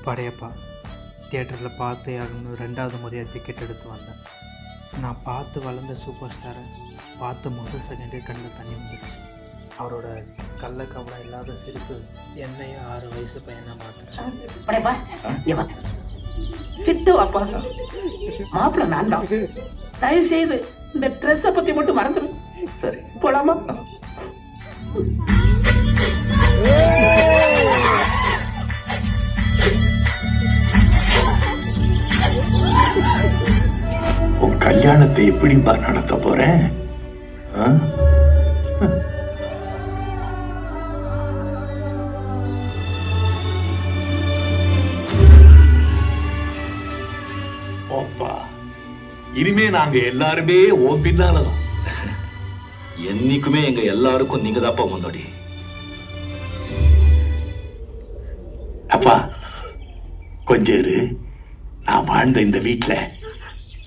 படையப்பா தியேட்டரில் பார்த்தே ஆகணும். 2வது முறையாக டிக்கெட் எடுத்து வந்தேன். நான் பார்த்து வளர்ந்த சூப்பர் ஸ்டாரை பார்த்து முதல் செகண்டே கண்ணில் தண்ணி வந்துடுச்சு. அவரோட கள்ளக்கவலை இல்லாத சிரிப்பு என்னையே 6 வயசு பையனாக மாற்றுச்சு. திட்டுவாப்பா, மாப்பிள்ள நான் தான். தயவு செய்து இந்த ட்ரெஸ்ஸை பற்றி மட்டும் மறந்துடு. சரி, போலாமா? உன் கல்யாணத்தை எப்படிப்பா நடத்த போறேன்? இனிமே நாங்க எல்லாருமே உன் பின்னாலதான். என்னைக்குமே எங்க எல்லாருக்கும் நீங்க தான்ப்பா முன்னாடி. அப்பா கொஞ்சம் இரு, நான் வாழ்ந்த இந்த வீட்டுல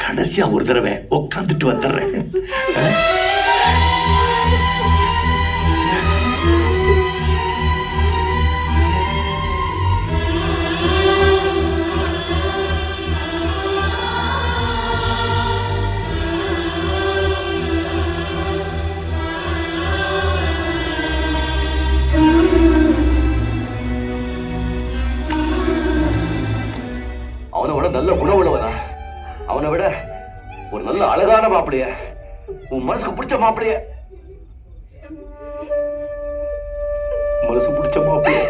கடைசியா ஒரு தடவை உட்காந்துட்டு வந்துடுறேன். நல்ல குணம் உள்ளவனா, அவனை விட ஒரு நல்ல அழகான மாப்பிளைய, உன் மனசுக்கு பிடிச்ச மாப்பிளைய, மனசு பிடிச்ச மாப்பிளைய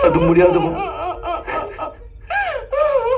அது முடியாதுமா.